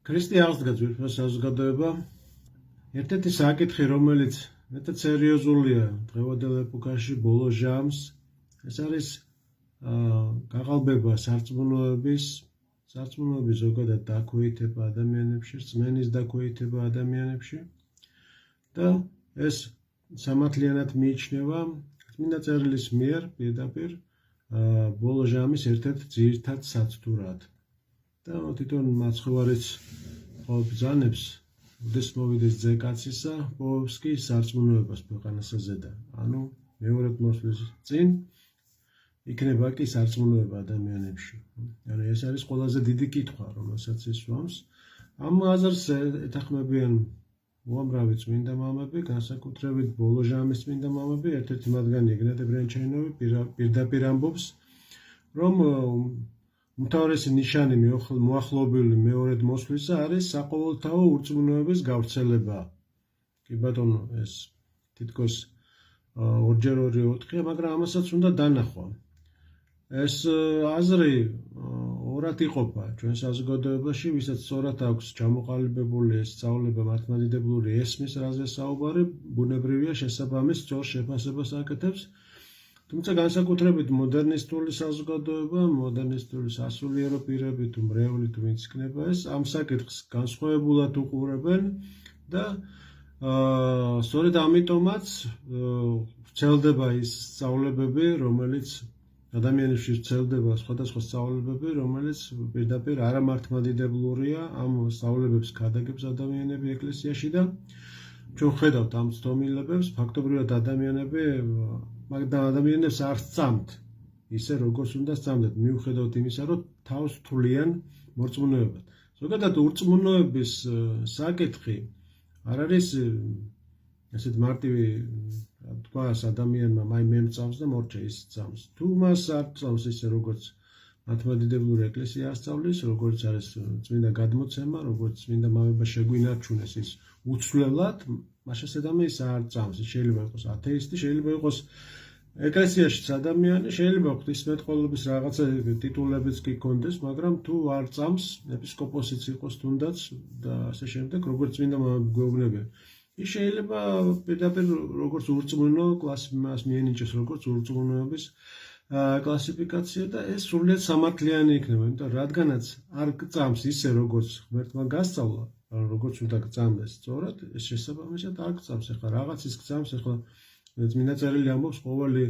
ქრისტე აღსდგა ძვირფას საზოგადოება. ერთ-ერთი საკითხი, რომელიც მეტად სერიოზულია დღევანდელ ეპოქაში, ბოლო ჟამს, ეს არის გაყალბება სარწმუნოების ზოგადად დაქვეითება ადამიანებში, რწმენის დაქვეითება ადამიანებში და ეს სამართლიანად მიიჩნევა წმინდა წერილის მიერ პირდაპირ ბოლო ჟამის ერთ-ერთ ძირითად სათდურად. და თვითონ მაცხოვარიც ბრძანებს, უდეს მოვიდეს ძე კაცისა, პოვებს კი სარწმუნოებას ქვეყანასა ზედა. ანუ მეორედ მოსვლის წინ იქნება კი სარწმუნოება ადამიანებში. ანუ ეს არის ყველაზე დიდი კითხვა, რომელსაც ისვამს. ამ აზრს ეთანხმებიან უამრავი წმინდა მამები, განსაკუთრებით ბოლო ჟამის წმინდა მამები, ერთ-ერთი მათგანი იგნატე ბრენჩაინოვი პირდაპირ ამბობს, რომ უმთავრესი ნიშანი მოახლოებული მეორედ მოსვლისა არის საყოველთაო ურწმუნოების გავრცელება. კი ბატონო, ეს თითქოს 2x2-4-ია, მაგრამ ამასაც უნდა დანახვა. ეს აზრი ორად იყოფა ჩვენ საზოგადოებაში, ვისაც სწორად აქვს ჩამოყალიბებული ეს სწავლება მართლმადიდებლური ესმის, რაზე საუბარი, ბუნებრივია შესაბამის სწორ შეფასებას აკეთებს. თუმცა განსაკუთრებით მოდერნისტული საზოგადოება, მოდერნისტული სასულიერო პირები თუ მრევლი თუ ვინც იქნება ეს, ამ საკითხს განსხვავებულად უყურებენ და სწორედ ამიტომაც ვრცელდება ის სწავლებები, რომელიც ადამიანებში ვრცელდება სხვადასხვა სწავლებები, რომელიც პირდაპირ არამართლმადიდებლურია, ამ სწავლებებს ქადაგებს ადამიანები ეკლესიაში და ჩვენ ხედავთ ამ ცდომილებებს, ფაქტობრივად ადამიანებს არ სწამთ ისე როგორც უნდა სწამდეთ, მიუხედავად იმისა, რომ თავს თვლიან მორწმუნეობად. ზოგადად ურწმუნოების საკითხი არ არის ესეთ მარტივი თქვას ადამიანმა მაი მე მწამს და მორჩა ის სწამს. თუ მას არ სწამს ისე როგორც მართლმადიდებლური ეკლესია ასწავლის, როგორც არის წმინდა გადმოცემა, როგორც წმინდა მამება შეგვინარჩუნეს ის უცვლელად, მაშინ ეს ადამიანი ის არ სწამს. შეიძლება იყოს ათეისტი, შეიძლება იყოს ეკლესიაშიც ადამიანი, შეიძლება ღვთისმეტყველების რაღაცა ტიტულებიც კი კონდეს, მაგრამ თუ არ სწამს, ეპისკოპოსიც იყოს თუნდაც და ასე შემდეგ, როგორც წმინდა მამები გვეუბნებიან. ის შეიძლება პირდაპირ როგორც ურწმუნო მას მიენიჭოს როგორც ურწმუნოების კლასიფიკაცია და ეს სრულიად სამართლიანი იქნება, იმიტომ რადგანაც არ გწამს ისე როგორც ღმერთმა გასწავლა, როგორც უნდა გწამდეს სწორად, ეს შესაბამისად არ გწამს. ეხლა რაღაც ის გწამს, ეხლა წმინდა წერილი ამბობს, ყოველი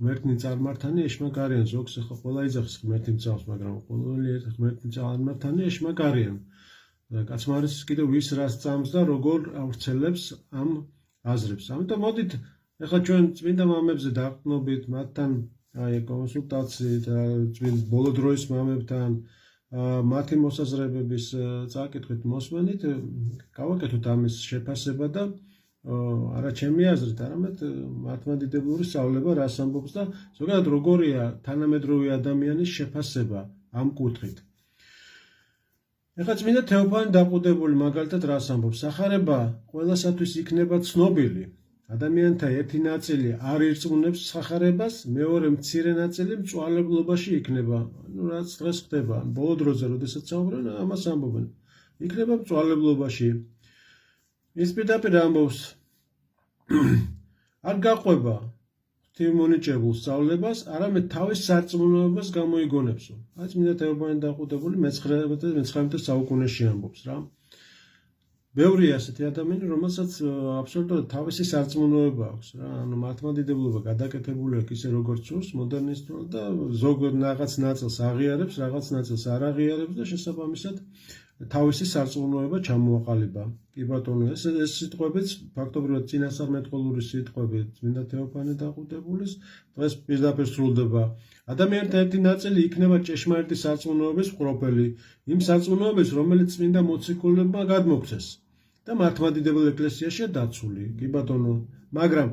ღმერთნი წარმართანი ეშმაკარიან, ზოგს ეხლა ყველა იძახის ღმერთი მწამს, მაგრამ ყოველი ღმერთი წარმართანი ეშმაკარიან. კაცმა არის კიდევ ვის რას სწამს და როგორ ავრცელებს ამ აზრებს. ამიტომ მოდით ეხლა ჩვენ წმინდა მამებზე დაყრდნობით, მათთან კონსულტაციით, ბოლო დროის მამებთან, მათი მოსაზრებების წაკითხვით მოსმენით, გავაკეთოთ ამის შეფასება და არა ჩემი აზრით, არამედ მართლმადიდებლური სწავლება რას ამბობს და ზოგადად როგორია თანამედროვე ადამიანის შეფასება ამ კუთხით. ეხლა წმინდა თეოფანი დაყუდებული მაგალითად რას ამბობს? სახარება ყველასათვის იქნება ცნობილი. ადამიანთა ერთი ნაწილი არ ირწმუნებს სახარებას, მეორე მცირე ნაწილი მწვალებლობაში იქნება. ანუ რაც დღეს ხდება, ბოლო დროზე, როდესაც საუბრობენ, ამას ამბობენ. იქნება მწვალებლობაში. ის პირდაპირ ამბობს, არ გაყვება ღვთისმონიჭებულ სწავლებას, არამედ თავის სარწმუნოებას გამოიგონებსო. აი წმინდა თეოფანი დაყუდებული მე-19 საუკუნეში ამბობს რა. ბევრია ასეთი ადამიანი, რომელსაც აბსოლუტურად თავისი სარწმუნოება აქვს რა. ანუ მართლმადიდებლობა გადაკეთებული აქვს ისე როგორც სურს, მოდერნისტულად და ზოგადად რაღაც ნაწილს აღიარებს, რაღაც ნაწილს არ აღიარებს და შესაბამისად თავისი სარწმუნოება ჩამოაყალიბა. კი ბატონო, ეს სიტყვებიც ფაქტობრივად წინასწარმეტყველური სიტყვები წმინდა თეოფანი დაყუდებულის დღეს პირდაპირ სრულდება. ადამიანთა ერთი ნაწილი იქნება ჭეშმარიტი სარწმუნოების მყოფელი, იმ სარწმუნოების, რომელიც წმინდა მოციქულებმა გადმოგვცეს და მართლმადიდებელ ეკლესიაშია დაცული. კი ბატონო, მაგრამ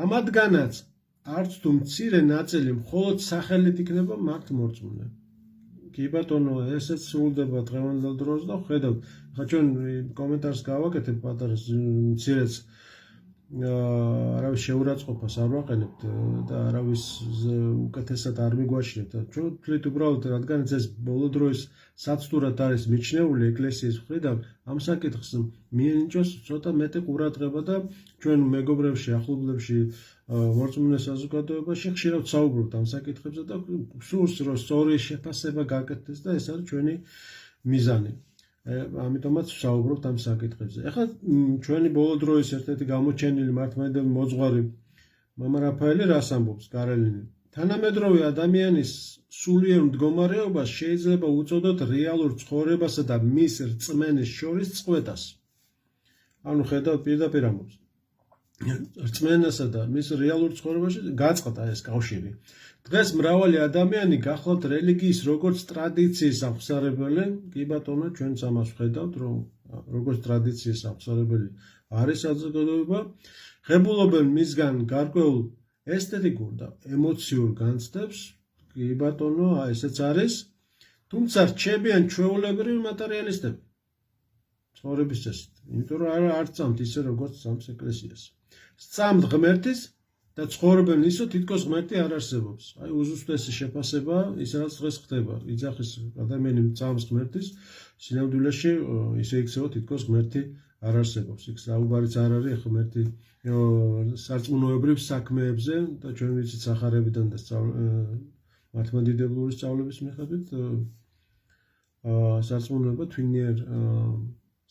ამათგანაც არც თუ მცირე ნაწილი მხოლოდ სახელით იქნება მათ მორწმუნე. კი ბატონო, ესეც სრულდება დღევანდელ დროს და ხედავთ, ხა ჩვენ კომენტარს გავაკეთებ პატარა მცირეც არავის შეურაცხყოფას არ ვაყენებთ და არავის უკეთესად არ მიგვაჩნევთ. ჩვენ ვთვლით უბრალოდ, რადგანაც ეს ბოლო დროის საცდურად არის მიჩნეული ეკლესიის მხრიდან, ამ საკითხს მიენიჭოს ცოტა მეტი ყურადღება და ჩვენ მეგობრებში, ახლობლებში, მორწმუნე საზოგადოებაში ხშირად ვსაუბრობთ ამ საკითხებზე და სურს, რომ სწორი შეფასება გაკეთდეს და ეს არის ჩვენი მიზანი. ამიტომაც ვსაუბრობთ ამ საკითხებზე. ეხლა ჩვენი ბოლო დროის ერთ-ერთი გამოჩენილი მართლმადიდებელი მოძღვარი მამა რაფაელი რას ამბობს გარელინი? თანამედროვე ადამიანის სულიერ მდგომარეობას შეიძლება უწოდოთ რეალურ ცხოვრებასა და მის რწმენის შორის წყვეტას. ანუ ხედავთ პირდაპირ ამბობს. რწმენასა და მის რეალურ ცხოვრებაში გაწყდა ეს კავშირი. დღეს მრავალი ადამიანი გახლავთ რელიგიის როგორც ტრადიციის აღმსარებელი, კი ბატონო, ჩვენც ამას ვხედავთ, რომ როგორც ტრადიციის აღმსარებელი არის საზოგადოება, ღებულობენ მისგან გარკვეულ ესთეტიკურ და ემოციურ განცდებს, კი ბატონო, ესეც არის, თუმცა რჩებიან ჩვეულებრივი მატერიალისტები ცხოვრების წესით, იმიტომ რომ არ წამთ ისე როგორც წამს ეკლესიას. სწამთ ღმერთის და ცხოვრობენ ისო, თითქოს ღმერთი არ არსებობს. აი უზუსტესი შეფასება ის რაც დღეს ხდება. იძახის ადამიანი წამს ღმერთის, სინამდვილეში ისე იქცევა, თითქოს ღმერთი არ არსებობს. იქ საუბარიც არ არის ღმერთი სარწმუნოებრივ საქმეებზე და ჩვენ ვიცით სახარებიდან და მართლმადიდებლური სწავლების მიხედვით სარწმუნოება თვინიერ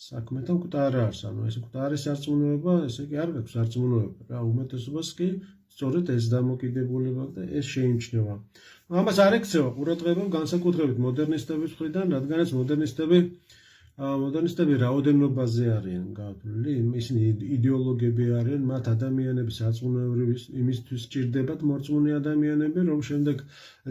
საქმეთან მკვდარ არის, ანუ ეს მკვდარი სარწმუნოება, ესე იგი არ გაქვს სარწმუნოება რა, უმეტესობას კი სწორედ ეს დამოკიდებულება და ეს შეიმჩნევა. ამას არ ექცევა ყურადღება განსაკუთრებით მოდერნისტების მხრიდან, რადგანაც მოდერნისტები რაოდენობაზე არიან გაათვლილი, ისინი იდეოლოგები არიან, მათ ადამიანების სარწმუნოებრივი იმისთვის სჭირდებათ მორწმუნე ადამიანები, რომ შემდეგ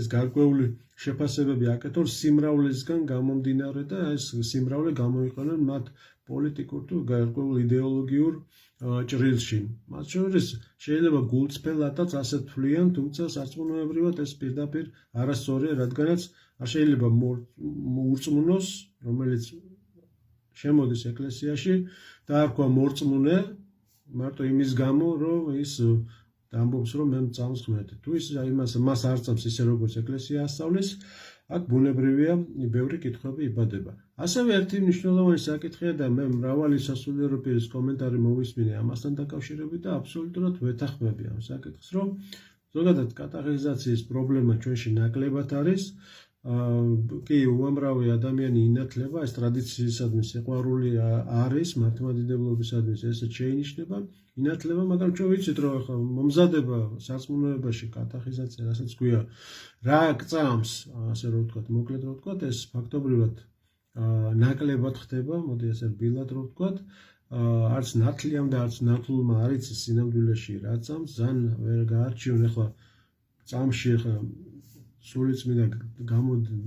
ეს გარკვეული შეფასებები აკეთონ სიმრავლისგან გამომდინარე და ეს სიმრავლე გამოიყენონ მათ პოლიტიკურ თუ გარკვეულ იდეოლოგიურ ჭრილში. მათ შორის შეიძლება გულწრფელადაც ასე თვლიან, თუმცა სარწმუნოებრივად ეს პირდაპირ არასწორია, რადგანაც არ შეიძლება ურწმუნოს, რომელიც შემოდის ეკლესიაში და არ ქვა მორწმუნე მარტო იმის გამო, რომ ის ამბობს, რომ მე მწამს ღმერთი. თუ ის მას არ წამს ისე როგორც ეკლესია ასწავლის, აქ ბუნებრივია ბევრი კითხვები იბადება. ასევე ერთი მნიშვნელოვანი საკითხია და მე მრავალი სასულიერო პირის კომენტარი მოვისმინე ამასთან დაკავშირებით და აბსოლუტურად ვეთანხმები ამ საკითხს, რომ ზოგადად კატეხიზაციის პრობლემა ჩვენში ნაკლებად არის. კი, უამრავი ადამიანი ინათლება, ეს ტრადიციისადმი სიყვარული არის, მართლმადიდებლობისადმი ესეც შეინიშნება, ინათლება, მაგრამ ჩვენ ვიცით, რომ ახლა მომზადება სარწმუნოებაში კატეხიზაცია, რასაც გვია, რა გწამს, ასე რომ ვთქვათ, მოკლედ რომ ვთქვათ, ეს ფაქტობრივად ნაკლებად ხდება, მოდი ასე რბილად რომ ვთქვათ, არც ნათლიამ და არც ნათლულმა არ იცის სინამდვილეში რა წამს, ზან ვერ გაარჩიონ ახლა წამში ახლა სულიწმიდა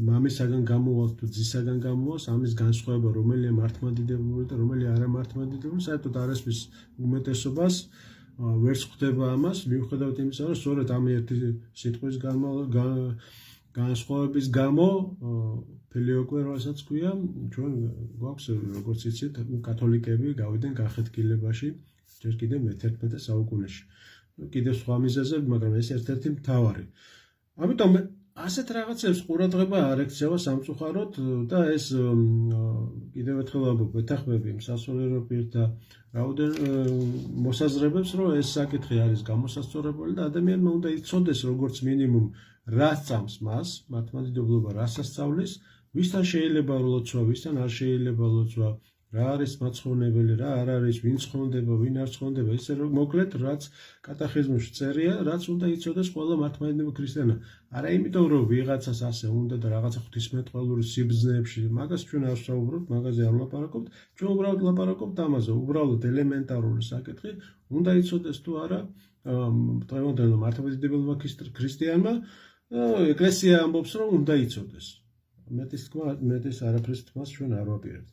მამისაგან გამოვალ თუ ძისაგან გამოვალს, ამის განსხვავება რომელია მართლმადიდებლური და რომელია არამართლმადიდებლური, საერთოდ არასდროს უმეტესობას ვერც ხვდება ამას, მიუხედავად იმისა, რომ სწორედ ამ ერთი სიტყვის განსხვავების გამო ფილიოკვე რასაც ქვია, ჩვენ გვაქვს როგორც იცით, კათოლიკები გავიდნენ განხეთქილებაში ჯერ კიდევ მე-11 საუკუნეში. კიდევ სხვა მიზეზები, მაგრამ ეს ერთ-ერთი მთავარი. ამიტომ ასეთ რაღაცებს ყურადღება არ ექცევა სამწუხაროდ და ეს კიდევ ერთხელ ამბობ, ვეთანხმები იმ სასულიერო პირთა მოსაზრებებს, რომ ეს საკითხი არის გამოსასწორებელი და ადამიანმა უნდა იცოდეს როგორც მინიმუმ რა სწამს მას, მართლმადიდებლობა რას ასწავლის, ვისთან შეიძლება ლოცვა, ვისთან არ შეიძლება ლოცვა, რა არის მაცხოვნებელი, რა არ არის, ვინ ცხონდება, ვინ არ ცხონდება, ისე რომ მოკლედ რაც კატეხიზმში წერია, რაც უნდა იცოდეს ყველა მართლმადიდებლური ქრისტიანა. არა იმიტომ, რომ ვიღაცას ასე უნდა და რაღაცა ღვთისმეტყველური სიბრძნეებში, მაგას ჩვენ არ ვსაუბრობთ, მაგაზე არ ვლაპარაკობთ, ჩვენ უბრალოდ ვლაპარაკობთ ამაზე, უბრალოდ ელემენტარული საკითხი, უნდა იცოდეს თუ არა დღევანდელ მართლმადიდებლურმა ქრისტიანმა, ეკლესია ამბობს, რომ უნდა იცოდეს. მეტის არაფრის თქმას ჩვენ არ ვაპირებთ.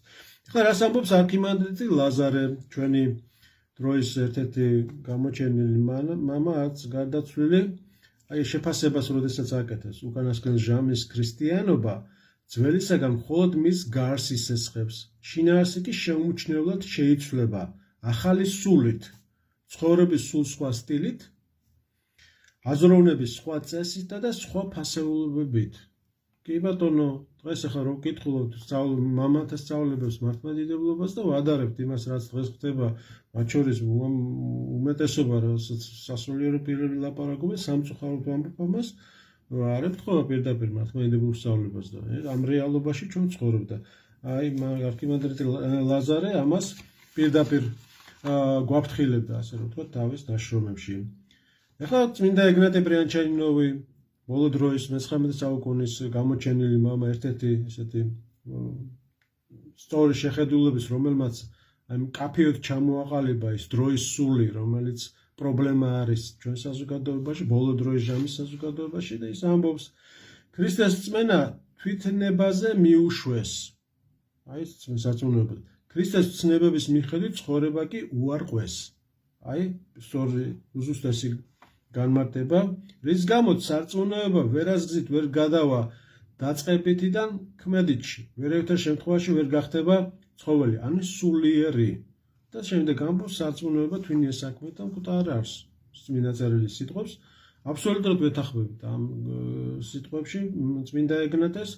ახლა რას ამბობს არქიმანდრიტი ლაზარე, ჩვენი დროის ერთ-ერთი გამოჩენილი მამა, არც გარდაცვლილი, აი შეფასებას როდესაც აკეთებს, უკანასკნელ ჟამის ქრისტიანობა ძველისაგან მხოლოდ მის გარს ისესხებს, შინაარსი კი შეუმჩნევლად შეიცვლება, ახალი სულით. ცხოვრების სულ სხვა სტილით, აზროვნების სხვა წესით და სხვა ფასეულობებით. კი ბატონო, დღეს ახლა რო ვკითხულობთ მამათა სწავლებებს მართლმადიდებლობას და ვადარებთ იმას, რაც დღეს ხდება, მათ შორის უმეტესობა სასულიერო პირები ლაპარაკობენ სამწუხაროდ ვამბობ ამას, არ ემთხვევა პირდაპირ მართლმადიდებულ სწავლებას და ამ რეალობაში ჩვენ ვცხოვრობ და აი არქიმანდრიტი ლაზარე ამას პირდაპირ გვაფრთხილებდა, ასე რომ ვთქვათ, თავის ნაშრომებში. ეხლა წმინდა ეგნატე ბრიანჩაინოვი, ბოლო დროის მე-19 საუკუნის გამოჩენილი მამა, ერთ-ერთი ესეთი სწორი შეხედულების, რომელმაც აი მკაფიოდ ჩამოაყალიბა ის დროის სული, რომელიც პრობლემა არის ჩვენ საზოგადოებაში, ბოლო დროის ჟამის საზოგადოებაში და ის ამბობს, ქრისტეს რწმენა თვითნებაზე მიუშვეს. აი ეს საწუნოებად. ქრისტეს ცნებების მიხედვით ცხოვრება კი უარყვეს. აი, სწორი უზუსტესი განმარტება, რის გამოც სარწმუნოება ვერასგზით ვერ გადავა დაწყებითიდან ქმედითში, ვერევითარ შემთხვევაში ვერ გახდება ცხოველი, ანუ სულიერი. და შემდეგ ამბობს, სარწმუნოება თვინია საქმე და მკვდარ არის. წმინდა წერილი სიტყვებს აბსოლუტურად ვეთანხმებით ამ სიტყვებში წმინდა ეგნატეს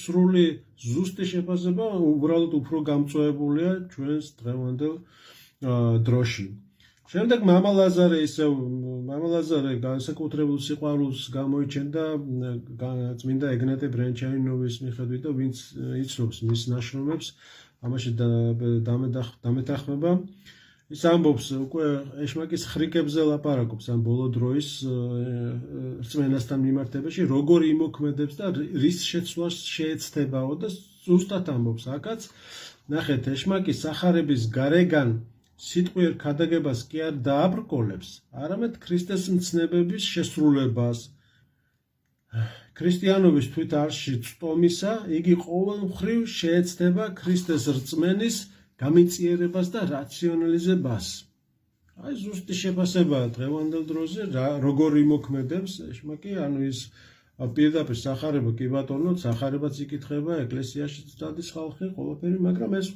სრული ზუსტი შეფასება უბრალოდ უფრო გამწვავებულია ჩვენს დღევანდელ დროში. შემდეგ მამა ლაზარე განსაკუთრებულ სიყვარულს გამოიჩენდა წმინდა ეგნატე ბრიანჩაინოვის მიხედვით და ვინც იცნობს მის ნაშრომებს, ამაში დამეთანხმება. ის ამბობს, უკვე ეშმაკის ხრიკებზე ლაპარაკობს ამ ბოლო დროის რწმენასთან მიმართებაში, როგორ იმოქმედებს და რის შეცვლას შეეცდებაო და ზუსტად ამბობს, აქაც ნახეთ, ეშმაკი სახარების გარეგან სიტყვიერ ქადაგებას კი არ დააბრკოლებს, არამედ ქრისტეს მცნებების შესრულებას. ქრისტიანობის თვით არში წტომისა, იგი ყოველმხრივ შეეცდება ქრისტეს რწმენის გამიწიერებას და რაციონალიზებას. აი ზუსტი შეფასებაა დღევანდელ დროზე, როგორ იმოქმედებს ეშმაკი, ანუ ის პირდაპირ სახარება კი ბატონო, სახარებაც იკითხება, ეკლესიაში წადის ხალხი, ყველაფერი, მაგრამ ეს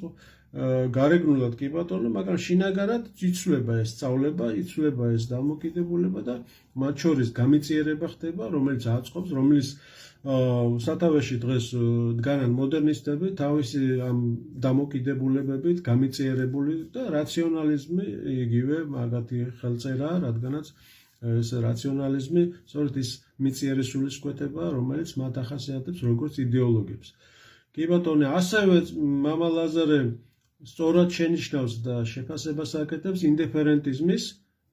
გარეგნულად კი ბატონო, მაგრამ შინაგანად იცვლება ეს სწავლება, იცვლება ეს დამოკიდებულება და მათ შორის გამიწიერება ხდება, რომელიც აწყობს, რომელიც სათავეში დღეს დგანან მოდერნისტები თავისი ამ დამოკიდებულებებით გამიწიერებული და რაციონალიზმი იგივე მაგათი ხელწერაა, რადგანაც ეს რაციონალიზმი სწორედ ის მიწიერი სულისკვეთებაა, რომელიც მათ ახასიათებს როგორც იდეოლოგებს. კი ბატონო, ასევე მამა ლაზარე სწორად შენიშნავს და შეფასებას აკეთებს ინდიფერენტიზმის,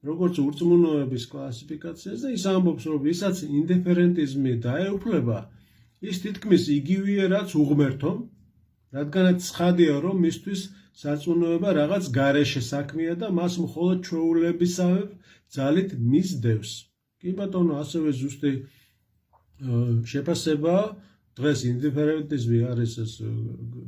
როგორც ურწმუნოების კლასიფიკაციას და ის ამბობს, რომ ვისაც ინდიფერენტიზმი დაეუფლება, ის თითქმის იგივეა, რაც უღმერთო, რადგანაც ცხადია, რომ მისთვის სარწმუნოება რაღაც გარეშე საქმეა და მას მხოლოდ ჩვეულებისავე ძალით მისდევს. კი ბატონო, ასევე ზუსტი შეფასებაა. დღეს ინდიფერენტიზმი არის ეს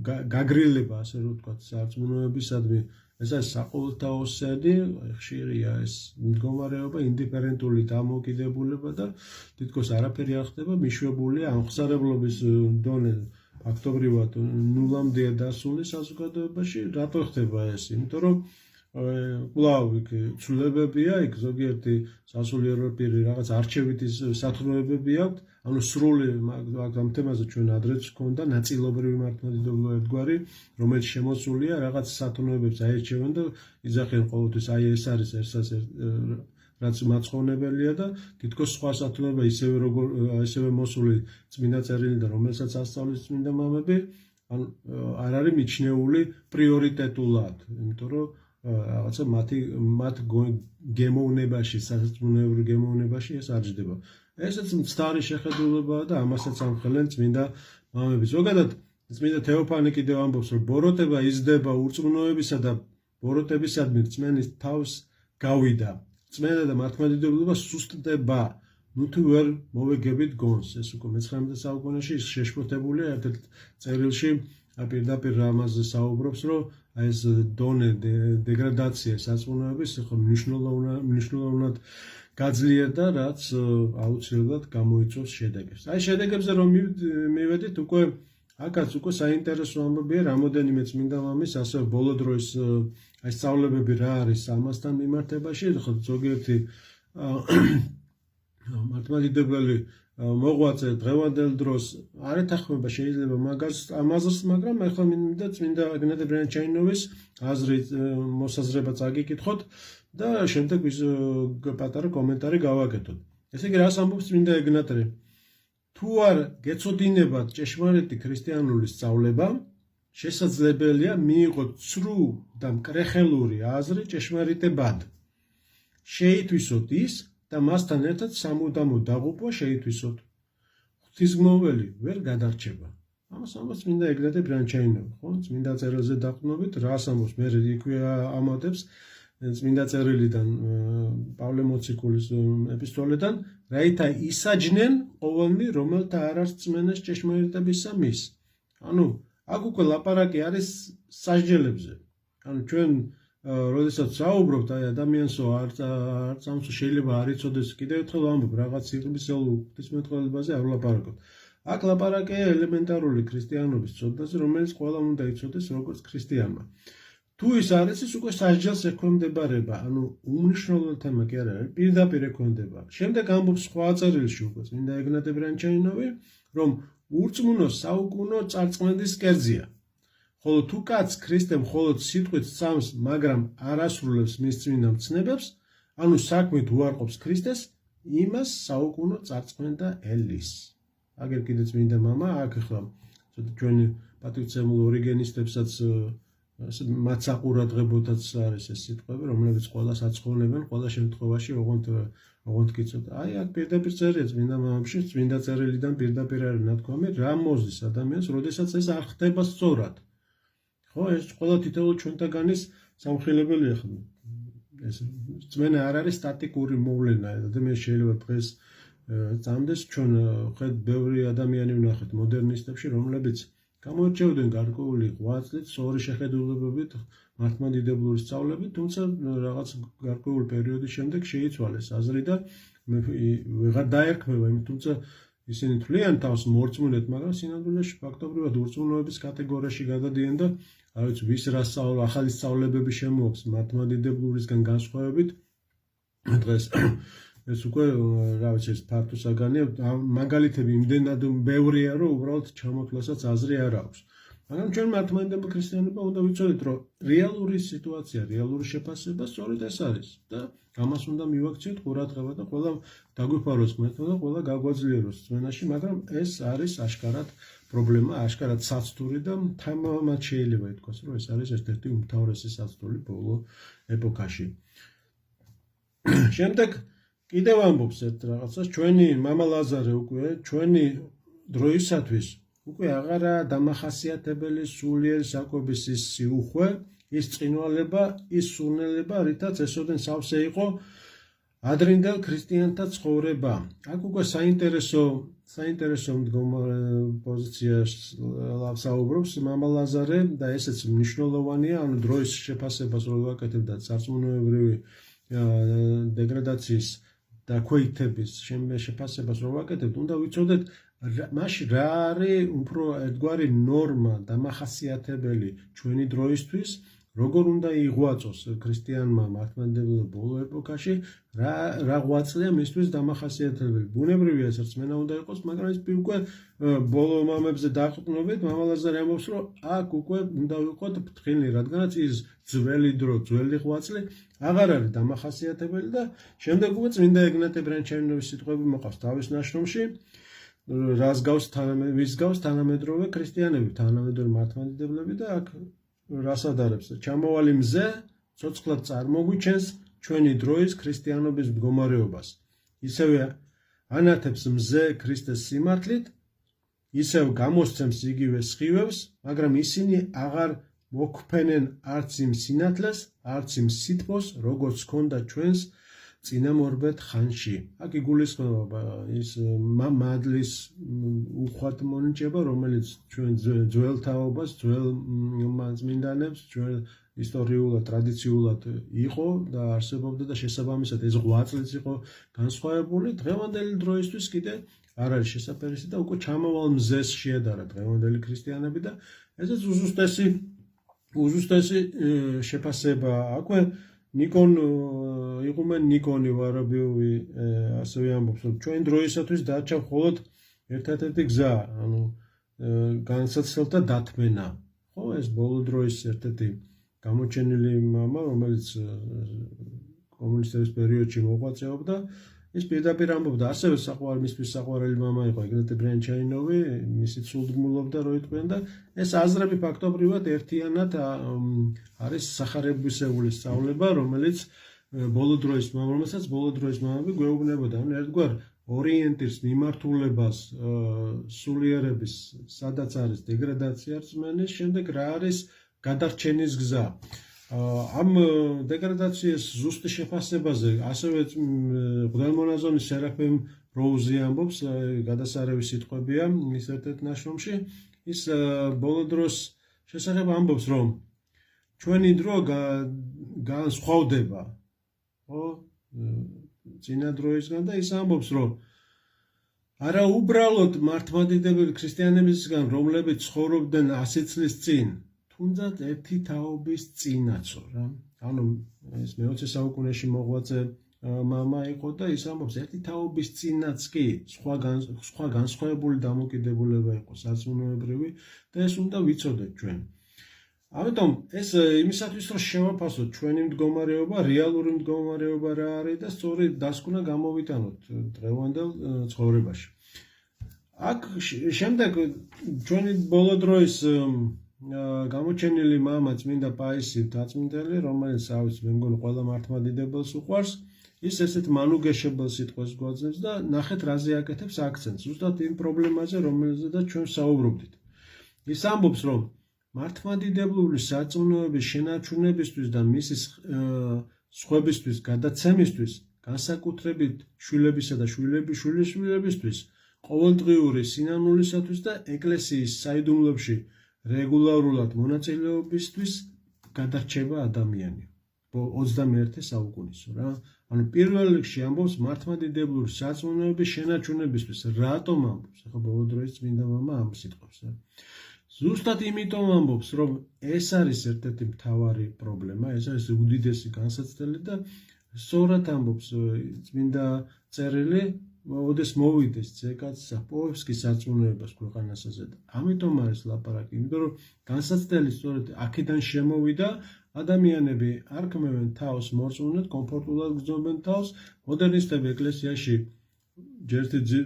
გაგრილება, ასე რომ ვთქვათ, სარწმუნოებისადმი. ეს არის საყოველთაოსანი, ხშირია ეს მდგომარეობა, ინდიფერენტული დამოკიდებულება და თითქოს არაფერი არ ხდება, მიშვებულია ამხსარებლობის დონე ფაქტობრივად ნულამდეა დასული საზოგადოებაში. რატო ხდება ეს? იმიტომ რომ კვლავ იქ ცვლილებებია, იქ ზოგიერთი სასულიერო პირი რაღაც არჩევითი სათნოებები აქვთ, ანუ სრული ამ თემაზე ჩვენ ადრეც ჰქონდა ნაწილობრივი მართლმადიდებლობა ერთგვარი, რომელიც შემოსულია რაღაც სათნოებებს აერჩევენ და იძახიან ყოველთვის აი ეს არის რაც მაცხოვნებელია და თითქოს სხვა სათნოება ისევე მოსული წმინდა წერილიდან, რომელსაც ასწავლის წმინდა მამები, ან არ არის მიჩნეული პრიორიტეტულად, იმიტომ რომ რაღაცა მათ გემოვნებაში, სასწაულებრივ გემოვნებაში ეს არ ჯდება. ესეც მცდარი შეხედულებაა და ამასაც ამხელენ წმინდა მამები. ზოგადად წმინდა თეოფანი კიდევ ამბობს, რომ ბოროტება იზრდება ურწმუნოებისა და ბოროტებისადმი რწმენის თავს გავიდა. რწმენა და მართლმადიდებლობა სუსტდება. ნუ თუ ვერ მოვეგებით გონს. ეს უკვე მე-19 საუკუნეში შეშფოთებულია ერთ-ერთ წერილში პირდაპირ ამაზე საუბრობს, რომ ეს დონე დეგრადაცია სარწმუნოების მნიშვნელოვნად გაძლიერდა, რაც აუცილებლად გამოიწვევს შედეგებს. აი შედეგებზე რომ მივედით, უკვე აქაც უკვე საინტერესო ამბებია რამოდენიმე წმინდა მამის, ასევე ბოლო დროის აი სწავლებები რა არის ამასთან მიმართებაში, ხო ზოგიერთი მართლმადიდებელი მოღვაწე დღევანდელ დროს არ ეთანხმება შეიძლება ამაზრს, მაგრამ ახლა მინდა წმინდა ეგნატე ბრიანჩაინოვის აზრი მოსაზრება წაგიკითხოთ და შემდეგ ის პატარა კომენტარი გავაკეთოთ. ესე იგი, რას ამბობს წმინდა ეგნატე? თუ არ გეცოდინებათ ჭეშმარიტი ქრისტიანული სწავლება, შესაძლებელია მიიღოთ ცრუ და მკრეხელური აზრი ჭეშმარიტებად. შეითვისოთ ის და მასთან ერთად სამუდამო დაღუპვა შეითვისოთ. ღვთისმოვლელი ვერ გადარჩება. ამას ამბობს წმინდა ეგნატე ბრიანჩაინოვი, ხო? წმინდა წერილზე დაყრდნობით, რას ამბობს? მე იქვე ამოდებს წმინდა წერილიდან პავლე მოციქულის ეპისტოლედან, რაითა ისაჯნენ ყოველნი, რომელთა არ არის რწმენას ჭეშმარიტებისა მის. ანუ აქ უკვე ლაპარაკი არის სასჯელებზე. ანუ ჩვენ როდესაც საუბრობთ აი ადამიანსო არ წამსო შეიძლება არ იცოდეს, კიდევ ერთხელ ვამბობ, რაღაც სიღრმისეულ ღვთისმეტყველებაზე არ ვლაპარაკობ. აქ ლაპარაკია ელემენტარული ქრისტიანობის ცოდნაზე, რომელიც ყველამ უნდა იცოდეს როგორც ქრისტიანმა. თუ ის არის, ის უკვე სასჯელს ექვემდებარება, ანუ უმნიშვნელო თემა კი არ არის, პირდაპირ ექვემდებარა. შემდეგ ამბობს სხვა წერილში უკვე წმინდა ეგნატე ბრიანჩაინოვი, რომ ურწმუნო საუკუნო წარწმენდის კერძია. ხოლო თუ კაც ქრისტე მხოლოდ სიტყვით სწამს, მაგრამ არ ასრულებს მის წმინდა მცნებებს, ანუ საქმით უარყოფს ქრისტეს, იმას საუკუნო წარწმენდა ელის. აგერ კიდე წმინდა მამა, აქ ახლა ჩვენი პატივცემულ ორიგენისტებსაც მათ საყურადღებოთაც არის ეს სიტყვები, რომლებიც ყველას აცხოვნებენ, ყველა შემთხვევაში, ოღონდ კი ცოტა. აი, აქ პირდაპირ წერია წმინდა მამებში, წმინდა წერილიდან პირდაპირ არის ნათქვამი, რა მოსდის ადამიანს, როდესაც ეს არ ხდება სწორად. ხო, ეს ყველა თითოეულ ჩვენთაგანის სამხილებელია ხო. ეს წმენა არ არის სტატიკური მოვლენა, ადამიანს შეიძლება დღეს წამდეს, ჩვენ ხედავთ ბევრი ადამიანი ვნახეთ მოდერნისტებში, რომლებიც გამოირჩევდნენ გარკვეული ღვაწლით, სწორი შეხედულებებით, მართლმადიდებლური სწავლებით, თუმცა რაღაც გარკვეული პერიოდის შემდეგ შეიცვალეს აზრი და ვეღარ დაერქმევა, თუმცა ისინი თვლიან თავს მორწმუნედ, მაგრამ სინამდვილეში ფაქტობრივად ურწმუნოების კატეგორიაში გადადიან და არ ვიცი ვის რა სწავლა, ახალი სწავლებები შემოაქვს მართლმადიდებლურისგან განსხვავებით. დღეს ეს უკვე რა ვიცი ეს ფართო საგანია, მაგალითები იმდენად ბევრია, რომ უბრალოდ ჩამოთვლასაც აზრი არ აქვს. მაგრამ ჩვენ მართლმადიდებლური ქრისტიანობა უნდა ვიცოდეთ, რომ რეალური სიტუაცია, რეალური შეფასება სწორედ ეს არის და ამას უნდა მივაქციოთ ყურადღება და ყველა დაგვიფაროს ღმერთმა და ყველა გაგვაძლიეროს წმენაში, მაგრამ ეს არის აშკარად პრობლემა, აშკარად საცდური და თამამად შეიძლება ითქვას, რომ ეს არის ერთ-ერთი უმთავრესი საცდური ბოლო ეპოქაში. შემდეგ კიდევ ამბობს ერთ რაღაცას, ჩვენი მამა ლაზარე უკვე ჩვენი დროისათვის უკვე აღარაა დამახასიათებელი სულიერი საკვების ის სიუხვე, ის წინვალება, ის სურნელება, რითაც ესოდენ სავსე იყო ადრინდელ ქრისტიანთა ცხოვრება. აქ უკვე საინტერესო პოზიციას საუბრობს მამა ლაზარე და ესეც მნიშვნელოვანია, ანუ დროის შეფასებას რო ვაკეთებ და სარწმუნოებრივი დეგრადაციის და ქვეითების შეფასებას რო ვაკეთებ, უნდა ვიცოდეთ მაშინ რა არის უფრო ერთგვარი ნორმა დამახასიათებელი ჩვენი დროისთვის, როგორ უნდა იღვაწოს ქრისტიანმა მართლმადიდებლურ ბოლო ეპოქაში, რა ღვაწლია მისთვის დამახასიათებელი. ბუნებრივია ეს რწმენა უნდა იყოს, მაგრამ ეს უკვე ბოლო მამებზე დაყრდნობით, მამა ლაზარე ამბობს, რომ აქ უკვე უნდა ვიყოთ ფრთხილნი, რადგანაც ის ძველი დრო, ძველი ღვაწლი აღარ არის დამახასიათებელი და შემდეგ უკვე წმინდა ეგნატე ბრიანჩაინოვის სიტყვები მოყავს თავის ნაშრომში, ვის გავს თანამედროვე ქრისტიანები, თანამედროვე მართლმადიდებლები და აქ რას ადარებს? ჩამოვალი მზე ცოცხლად წარმოგვიჩენს ჩვენი დროის ქრისტიანობის მდგომარეობას. ისევე ანათებს მზე ქრისტეს სიმართლით, ისევ გამოსცემს იგივე სხივებს, მაგრამ ისინი აღარ მოქმენენ არც იმ სინათლეს, არც იმ სითბოს, როგორც ჰქონდა ჩვენს წინამორბედ ხანში. აქ იგულისხმება ის მადლის უხვად მონიჭება, რომელიც ჩვენ ძველ თაობას, ძველ წმინდანებს, ჩვენ ისტორიულად, ტრადიციულად იყო და არსებობდა და შესაბამისად ეს ღვაწლიც იყო განსხვავებული. დღევანდელი დროისთვის კიდე არ არის შესაძლებელი და უკვე ჩამოვალ მზეს შეადარა დღევანდელი ქრისტიანები და ესეც უზუსტესი უზუსტესი შეფასება აქვე ნიკონ იღუმენ ნიკონი ვარაბიოვი ასევე ამბობს რომ ჩვენ დროისათვის დარჩა მხოლოდ ერთადერთი გზა ანუ განსაცდელთა დათმენა ხო ეს ბოლო დროის ერთ-ერთი გამოჩენილი მამა რომელიც კომუნისტების პერიოდში მოღვაწეობდა ის პირდაპირ ამბობდა ასევე მისთვის საყვარელი მამა იყო ეგნატი ბრენჩაინოვი მისი სულდგმულობდა რო იტყვიან და ეს აზრები ფაქტობრივად ერთიანად არის სახარებისეული სწავლება რომელსაც ბოლო დროის მამები გვეუბნებოდა ანუ ერთგვარ ორიენტირს მიმართულებას სულიერების სადაც არის დეგრადაცია რწმენის შემდეგ რა არის გადარჩენის გზა ამ დეგრადაციის ზუსტი შეფასებაზე ასევე ღმერთმონაზონის სერაფიმ როუზი ამბობს გადასარევი სიტყვებია ის ერთ-ერთ ნაშრომში ის ბოლო დროს შესახებ ამბობს რომ ჩვენი დრო განსხვავდება ხო წინა დროისგან და ის ამბობს რომ არა უბრალოდ მართლმადიდებელი ქრისტიანებისგან რომლებიც ცხოვრობდნენ 100 წლის წინ თუნდაც ერთი თაობის წინაცო რა ანუ ეს მე-20 საუკუნეში მოღვაწე მამა იყო და ის ამბობს ერთი თაობის წინაც კი სხვა განსხვავებული დამოკიდებულება იყო სარწმუნოებრივი და ეს უნდა ვიცოდეთ ჩვენ ამიტომ ეს იმისათვის რომ შევაფასოთ ჩვენი მდგომარეობა რეალური მდგომარეობა რა არის და სწორი დასკვნა გამოვიტანოთ დღევანდელ ცხოვრებაში აქ შემდეგ ჩვენი ბოლო დროის გამოჩენილი მამა წმინდა პაისი დაწმინდელი რომელიც ავიც მე მგონი ყველა მართლმადიდებელს უყვარს ის ესეთ მანუგეშებელ სიტყვას გვაძლევს და ნახეთ რაზე აკეთებს აქცენტს ზუსტად იმ პრობლემაზე რომელზედაც ჩვენ საუბრობდით ის ამბობს რომ მართლმადიდებლური სარწმუნოების შენარჩუნებისთვის და მისი სხვებისთვის გადაცემისთვის განსაკუთრებით შვილებისა და შვილიშვილებისთვის ყოველდღიური სინანულისათვის და ეკლესიის საიდუმლოებში რეგულარულად მონაწილეობისთვის გადარჩება ადამიანი 21 საუკუნისო რა ანუ პირველ რიგში ამბობს მართლმადიდებლური სარწმუნოების შენარჩუნებისთვის რატომ ამბობს ახლა ბოლო დროის წმინდა მამა ამ სიტყვებს რა ზუსტად იმიტომ ამბობს რომ ეს არის ერთ-ერთი მთავარი პრობლემა ეს არის უდიდესი განსაცდელი და სწორად ამბობს წმინდა წერილი ოდეს მოვიდეს ცეკაც საფოვსკის სარწმუნოებას ქვეყანასაზე და ამიტომ არის ლაპარაკი იმიტომ რომ განსაცდელი სწორედ აქედან შემოვიდა ადამიანები არ ქმევენ თავს მორწმუნედ კომფორტულად გრძნობენ თავს მოდერნისტები ეკლესიაში ჯერთი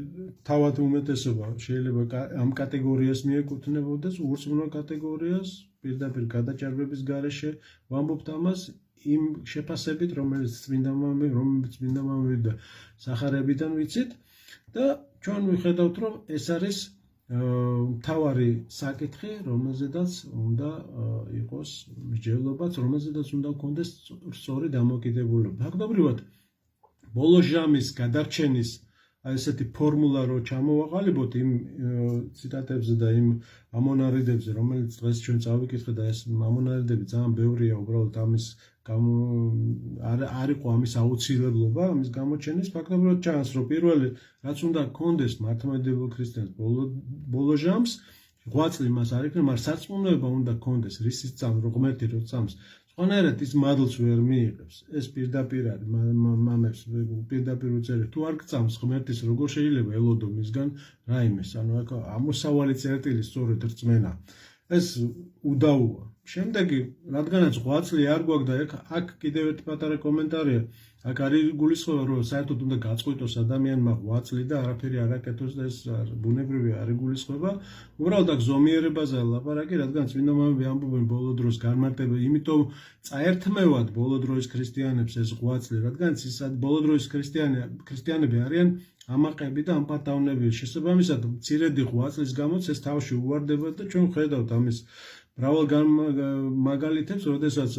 თავად უმეტესობა შეიძლება ამ კატეგორიას მიეკუთვნებოდეს ურწმუნო კატეგორიას პირდაპირ გადაჭარბების გარეშე ვამბობთ ამას იმ შეფასებით რომელიც წმინდა მამები და სახარებიდან ვიცით და ჩვენ ვიხედავთ რომ ეს არის მთავარი საკითხი რომელზედაც უნდა იყოს მსჯელობაც რომელზედაც უნდა გქონდეს სწორი დამოკიდებულება ფაქტობრივად ბოლო ჟამის გადარჩენის აი ესეთი ფორმულა რო ჩამოვაყალიბოთ იმ ციტატებზე და იმ ამონარიდებზე რომელიც დღეს ჩვენ წავიკითხეთ და ეს ამონარიდები ძალიან ბევრია უბრალოდ ამის არ იყო ამის აუცილებლობა ამის გამოჩენის ფაქტობრივად ჩანს რომ პირველი რაც უნდა გქონდეს მართლმადიდებელ ქრისტიანს ბოლო ჟამს ღვაწლი მას არ იქნება მაგრამ სარწმუნოება უნდა გქონდეს რისიც წამს რო ღმერთი რო წამს სხვანაირად ის მადლს ვერ მიიღებს ეს პირდაპირ არის მამებს პირდაპირ უწევთ თუ არ გწამს ღმერთის როგორ შეიძლება ელოდო მისგან რაიმეს ანუ აქ ამოსავალი წერტილი სწორედ რწმენა ეს უდაოა შემდეგი რადგანაც ღვაწლი არ გვაქვს და აქ კიდევ ერთი პატარა კომენტარია აქ არის გულისხმობა რომ საერთოდ უნდა გაწყვიტოს ადამიანმა ღვაწლი და არაფერი არ აკეთოს და ეს ბუნებრივი არ იგულისხმება უბრალოდ აქ ზომიერებაზე ლაპარაკი რადგან წმინდა მამები ამბობენ ბოლო დროს განმარტება იმიტომ წაერთმევად ბოლო დროის ქრისტიანებს ეს ღვაწლი რადგან ის ბოლო დროის ქრისტიანები არიან ამაყები და ამპარტავნები შესაბამისად მცირედი ღვაწლის გამოც ეს თავში უვარდება და ჩვენ ხედავთ ამის მრავალ მაგალითებს როდესაც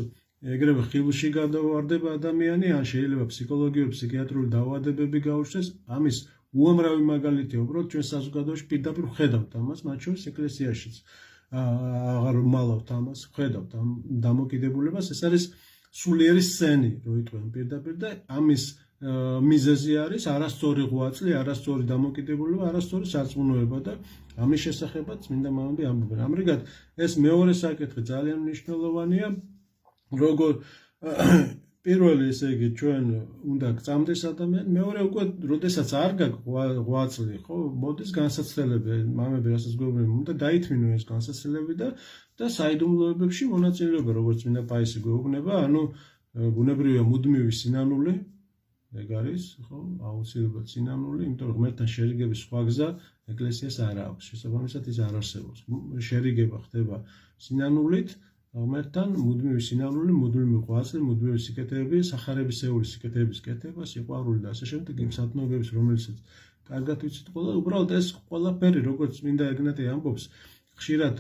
ეგრევე ხილში გადავარდება ადამიანი ან შეიძლება ფსიქოლოგიური ფსიქიატრული დაავადებები გაუჩნდეს ამის უამრავი მაგალითია უბრალოდ ჩვენ საზოგადოებაში პირდაპირ ხედავთ ამას მათ შორის ეკლესიაშიც აღარ მალავთ ამას ხედავთ ამ დამოკიდებულებას ეს არის სულიერი სცენი რო იტყვიან პირდაპირ და ამის მიზეზი არის არასწორი ღვაწლი, არასწორი დამოკიდებულება, არასწორი სარწმუნოება და ამის შესახებაც წმინდა მამები ამბობენ. ამრიგად ეს მეორე საკითხი ძალიან მნიშვნელოვანია, როგორ პირველი ესე იგი ჩვენ უნდა გწამდეს ადამიანი, მეორე უკვე როდესაც არ გაქვს ღვაწლი, ხო, მოდის განსაცდელები, მამები რასაც გვეუბნენ, უნდა დაითმინო ეს განსაცდელები და საიდუმლოებებში მონაწილეობა, როგორც წმინდა პაისი გვეუბნება, ანუ ბუნებრივია მუდმივი სინანული, ეგ არის, ხო, აუცილებლად სინანული, იმიტომ რომ ღმერთთან შერიგების სხვა გზა ეკლესიას არ აქვს, შესაბამისად ის არ არსებობს. შერიგება ხდება სინანულით, ღმერთთან მუდმივი სინანული, მუდმივი ღვაწლი, მუდმივი სიკეთეები, სახარებისეული სიკეთეების კეთება, სიყვარული და ასე შემდეგ იმ სათნოებების, რომელსაც კარგად ვიცით ყველა, უბრალოდ ეს ყველაფერი, როგორც წმინდა ეგნატე ამბობს, ხშირად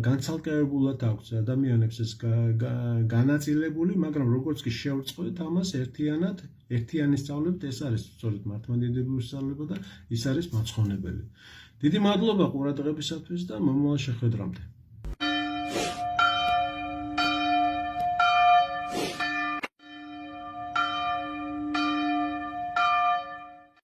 განცალკევებულად აქვს ადამიანებს ეს განაწილებული, მაგრამ როგორც კი შევწყვეტ ამას ერთიანი სწავლებით, ეს არის სწორედ მართლმადიდებლური სწავლება და ის არის მაცხოვნებელი. დიდი მადლობა ყურადღებისათვის და მომავალ შეხვედრამდე.